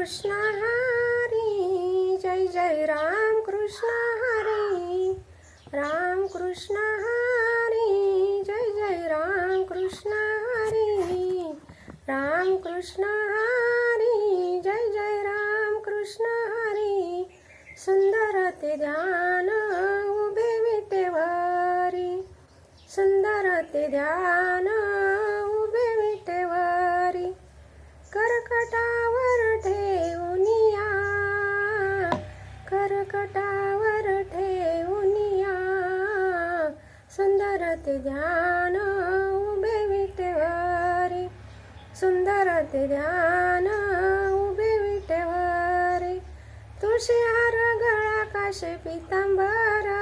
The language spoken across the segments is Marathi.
कृष्ण हरी, जय जय राम कृष्ण हरी, राम कृष्ण हरी, जय जय राम कृष्ण हरी, राम कृष्ण हरी, जय जय राम कृष्ण हरी. सुंदर ते ध्यान उभे विटेवरी, सुंदर ते ध्यान उभे विटेवरी. करकटावर ठेवूनिया, करकटावर ठेवूनिया, सुंदर ते ध्यान उभे विटेवरी, सुंदर ते ध्यान उभे विटेवरी. तुळशी हार गळा काशे पितांबर,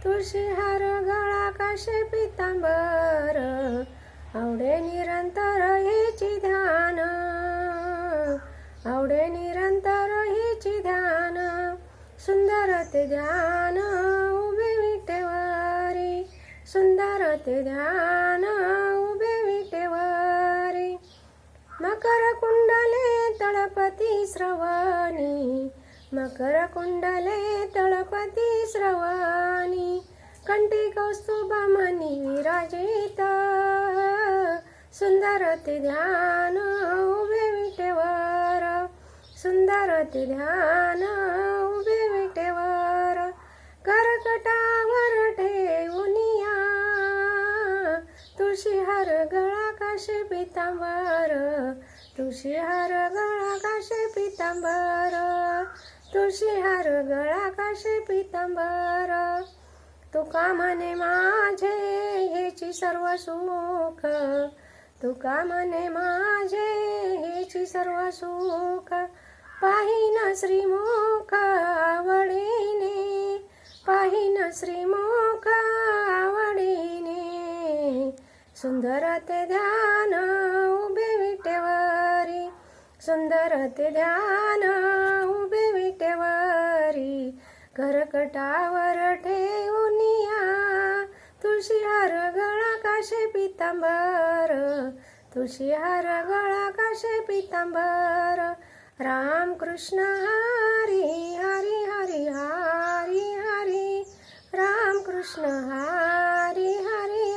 तुळशी हार गळा काशे पितांबर, आवडे निरंतर हेची ध्यान, आवडे निरंतर हेची ध्यान. सुंदर ते ध्यान उभे विटेवरी, सुंदर ते ध्यान उभे विटेवरी. मकर कुंडले तळपती श्रवणी, मकर कुंडले तळपती श्रवणी, कंठी कौस्तुभ मनी विराजित, सुंदर ते ध्यान उभे विटेवर, सुंदर ते ध्यान उभे विटेवर. करकटावर ठेवूनिया, तुळशी हार गळा काशे पितांबर, तुळशी हार गळा काशे पितांबर, तुळशी हार गळा काशे पितांबर. तुका म्हणे माझे हेची सर्व सुख, तुका म्हणे माझे हेची सर्व सुख, पाहिन श्रीमुख आवडीने, पाहिन श्रीमुख आवडीने. सुंदर ते ध्यान उभे विटेवरी, सुंदर ते ध्यान उभे विटेवरी. करकटावर ठेवूनिया, तुळशी हार गळा काशे पितांबर, तुळशी हार गळा काशे पितांबर. राम कृष्ण हरी, हरी हरी हरी हरी, राम कृष्ण हरी हरी